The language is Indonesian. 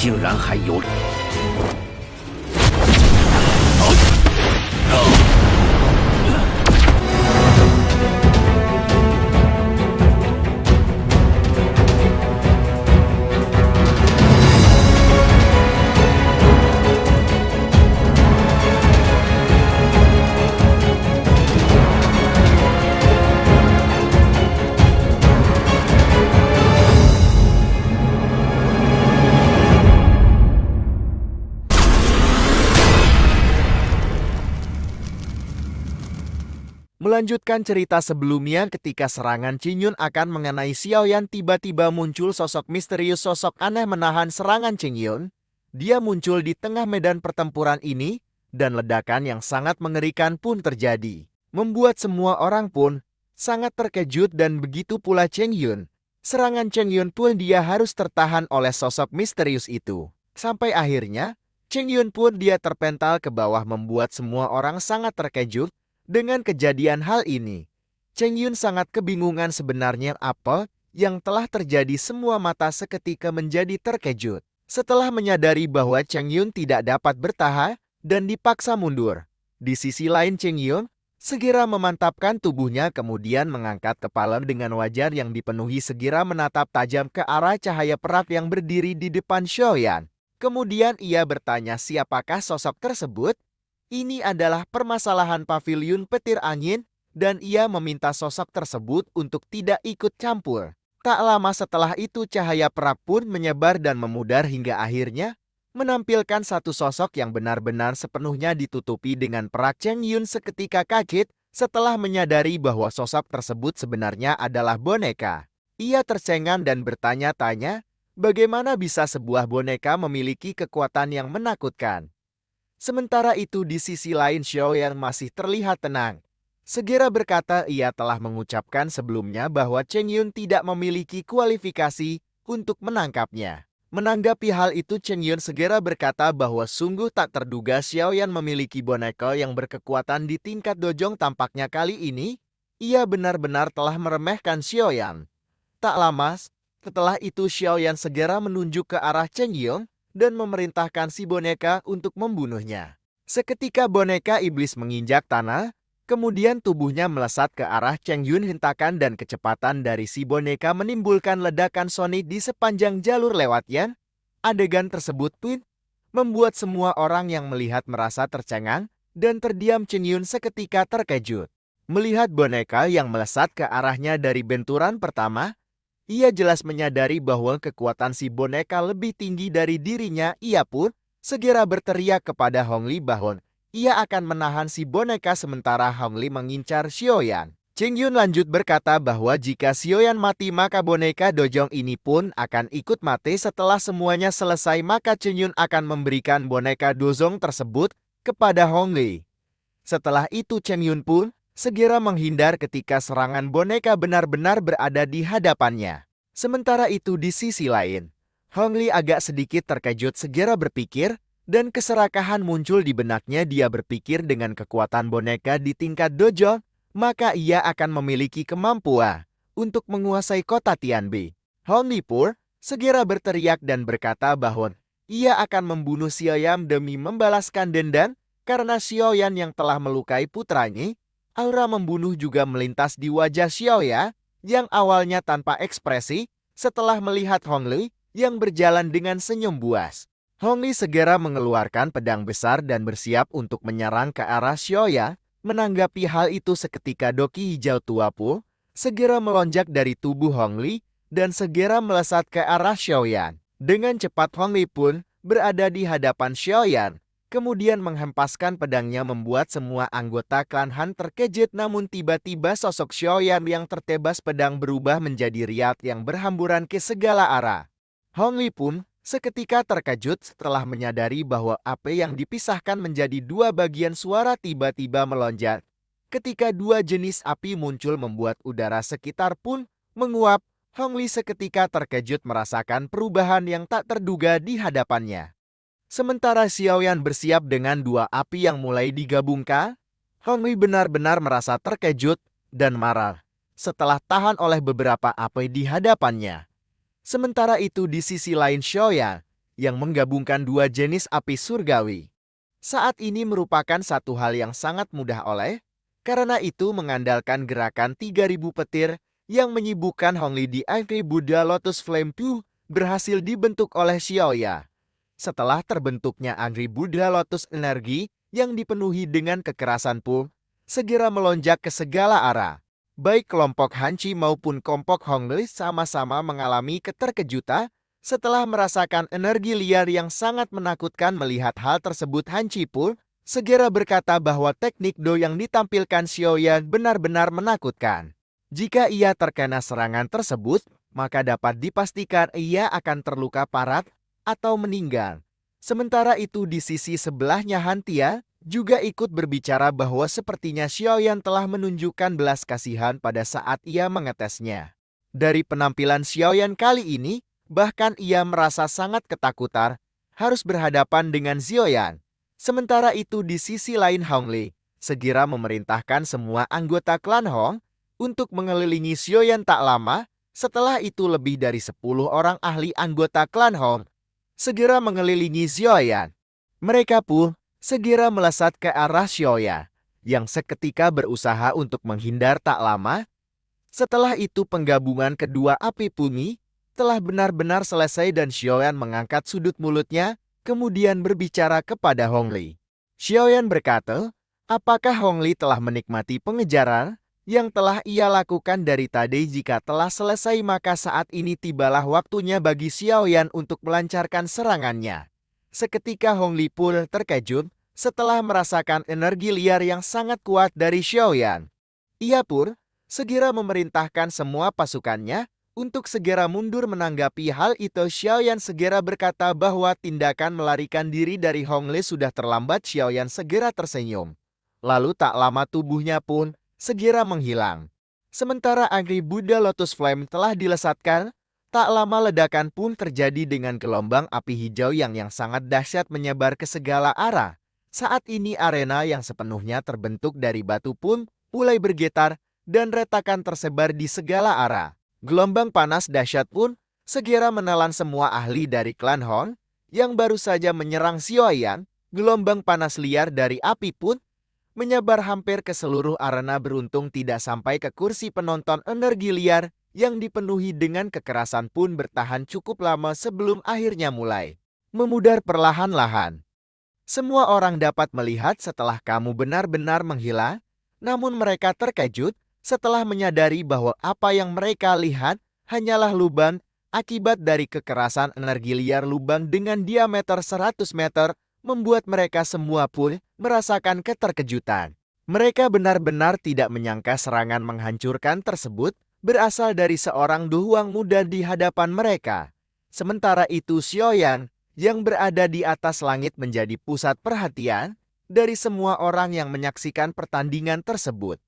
竟然还有。 Melanjutkan cerita sebelumnya, ketika serangan Qingyun akan mengenai Xiaoyan, tiba-tiba muncul sosok misterius, sosok aneh menahan serangan Qingyun. Dia muncul di tengah medan pertempuran ini, dan ledakan yang sangat mengerikan pun terjadi. Membuat semua orang pun sangat terkejut, dan begitu pula Qingyun. Serangan Qingyun pun dia harus tertahan oleh sosok misterius itu. Sampai akhirnya, Qingyun pun dia terpental ke bawah, membuat semua orang sangat terkejut. Dengan kejadian hal ini, Qingyun sangat kebingungan sebenarnya apa yang telah terjadi. Semua mata seketika menjadi terkejut. Setelah menyadari bahwa Qingyun tidak dapat bertahan dan dipaksa mundur. Di sisi lain, Qingyun segera memantapkan tubuhnya, kemudian mengangkat kepala dengan wajah yang dipenuhi, segera menatap tajam ke arah cahaya perak yang berdiri di depan Xiaoyan. Kemudian ia bertanya siapakah sosok tersebut. Ini adalah permasalahan paviliun petir angin, dan ia meminta sosok tersebut untuk tidak ikut campur. Tak lama setelah itu cahaya perak pun menyebar dan memudar hingga akhirnya menampilkan satu sosok yang benar-benar sepenuhnya ditutupi dengan perak. Qingyun seketika kaget setelah menyadari bahwa sosok tersebut sebenarnya adalah boneka. Ia tercengang dan bertanya-tanya, bagaimana bisa sebuah boneka memiliki kekuatan yang menakutkan. Sementara itu di sisi lain Xiaoyan masih terlihat tenang. Segera berkata ia telah mengucapkan sebelumnya bahwa Qingyun tidak memiliki kualifikasi untuk menangkapnya. Menanggapi hal itu, Qingyun segera berkata bahwa sungguh tak terduga Xiaoyan memiliki boneka yang berkekuatan di tingkat dojong. Tampaknya kali ini ia benar-benar telah meremehkan Xiaoyan. Tak lama setelah itu Xiaoyan segera menunjuk ke arah Qingyun dan memerintahkan si boneka untuk membunuhnya. Seketika boneka iblis menginjak tanah, kemudian tubuhnya melesat ke arah Qingyun. Hentakan dan kecepatan dari si boneka menimbulkan ledakan sonik di sepanjang jalur lewatnya. Adegan tersebut pun membuat semua orang yang melihat merasa tercengang dan terdiam. Qingyun seketika terkejut. Melihat boneka yang melesat ke arahnya dari benturan pertama, ia jelas menyadari bahwa kekuatan si boneka lebih tinggi dari dirinya. Ia pun segera berteriak kepada Hong Li bahwa ia akan menahan si boneka sementara Hong Li mengincar Xiaoyan. Qingyun lanjut berkata bahwa jika Xiaoyan mati maka boneka dojong ini pun akan ikut mati. Setelah semuanya selesai maka Qingyun akan memberikan boneka dojong tersebut kepada Hong Li. Setelah itu Qingyun pun segera menghindar ketika serangan boneka benar-benar berada di hadapannya. Sementara itu di sisi lain, Hong Li agak sedikit terkejut, segera berpikir, dan keserakahan muncul di benaknya. Dia berpikir dengan kekuatan boneka di tingkat dojo, maka ia akan memiliki kemampuan untuk menguasai kota Tianbi. Hong Li pun segera berteriak dan berkata bahwa ia akan membunuh Xiaoyan demi membalaskan dendam karena Xiaoyan yang telah melukai putranya. Aura membunuh juga melintas di wajah Xiaoyan yang awalnya tanpa ekspresi. Setelah melihat Hong Li yang berjalan dengan senyum buas, Hong Li segera mengeluarkan pedang besar dan bersiap untuk menyerang ke arah Xiaoyan. Menanggapi hal itu seketika doki hijau tua pun segera melonjak dari tubuh Hong Li dan segera melesat ke arah Xiaoyan. Dengan cepat Hong Li pun berada di hadapan Xiaoyan. Kemudian menghempaskan pedangnya membuat semua anggota klan Han terkejut. Namun tiba-tiba sosok Xiaoyan yang tertebas pedang berubah menjadi riak yang berhamburan ke segala arah. Hong Li pun seketika terkejut setelah menyadari bahwa api yang dipisahkan menjadi dua bagian suara tiba-tiba melonjak. Ketika dua jenis api muncul membuat udara sekitar pun menguap. Hong Li seketika terkejut merasakan perubahan yang tak terduga di hadapannya. Sementara Xiaoyan bersiap dengan dua api yang mulai digabungkan, Hong Li benar-benar merasa terkejut dan marah setelah tahan oleh beberapa api di hadapannya. Sementara itu di sisi lain Xiaoyan yang menggabungkan dua jenis api surgawi. Saat ini merupakan satu hal yang sangat mudah karena itu mengandalkan gerakan 3.000 petir yang menyibukkan Hongli di Angry Buddha Lotus Flame 2 berhasil dibentuk oleh Xiaoya. Setelah terbentuknya Angry Buddha Lotus energi yang dipenuhi dengan kekerasan Pu, segera melonjak ke segala arah. Baik kelompok Hanci maupun kelompok Hongli sama-sama mengalami keterkejutan setelah merasakan energi liar yang sangat menakutkan. Melihat hal tersebut, Hanci Pu segera berkata bahwa teknik Do yang ditampilkan Xiaoya benar-benar menakutkan. Jika ia terkena serangan tersebut, maka dapat dipastikan ia akan terluka parah atau meninggal. Sementara itu di sisi sebelahnya Han Tia juga ikut berbicara bahwa sepertinya Xiaoyan telah menunjukkan belas kasihan pada saat ia mengetesnya. Dari penampilan Xiaoyan kali ini, bahkan ia merasa sangat ketakutan harus berhadapan dengan Xiaoyan. Sementara itu di sisi lain Hongli segera memerintahkan semua anggota klan Hong untuk mengelilingi Xiaoyan. Tak lama setelah itu lebih dari 10 orang ahli anggota klan Hong segera mengelilingi Xiaoyan. Mereka pun segera melesat ke arah Xiaoya yang seketika berusaha untuk menghindar. Tak lama setelah itu penggabungan kedua api bumi telah benar-benar selesai dan Xiaoyan mengangkat sudut mulutnya kemudian berbicara kepada Hongli. Xiaoyan berkata, apakah Hongli telah menikmati pengejaran yang telah ia lakukan dari tadi? Jika telah selesai maka saat ini tibalah waktunya bagi Xiaoyan untuk melancarkan serangannya. Seketika Hongli pun terkejut setelah merasakan energi liar yang sangat kuat dari Xiaoyan. Ia pun segera memerintahkan semua pasukannya untuk segera mundur. Menanggapi hal itu, Xiaoyan segera berkata bahwa tindakan melarikan diri dari Hongli sudah terlambat. Xiaoyan segera tersenyum. Lalu tak lama tubuhnya pun segera menghilang. Sementara Angry Buddha Lotus Flame telah dilesatkan, tak lama ledakan pun terjadi dengan gelombang api hijau yang sangat dahsyat menyebar ke segala arah. Saat ini arena yang sepenuhnya terbentuk dari batu pun mulai bergetar dan retakan tersebar di segala arah. Gelombang panas dahsyat pun segera menelan semua ahli dari klan Hong yang baru saja menyerang Xiaoyan. Gelombang panas liar dari api pun menyebar hampir ke seluruh arena. Beruntung tidak sampai ke kursi penonton. Energi liar yang dipenuhi dengan kekerasan pun bertahan cukup lama sebelum akhirnya mulai memudar perlahan-lahan. Semua orang dapat melihat setelah kamu benar-benar menghilang, namun mereka terkejut setelah menyadari bahwa apa yang mereka lihat hanyalah lubang akibat dari kekerasan energi liar. Lubang dengan diameter 100 meter membuat mereka semua pun merasakan keterkejutan. Mereka benar-benar tidak menyangka serangan menghancurkan tersebut berasal dari seorang duhuang muda di hadapan mereka. Sementara itu Xiaoyan yang berada di atas langit menjadi pusat perhatian dari semua orang yang menyaksikan pertandingan tersebut.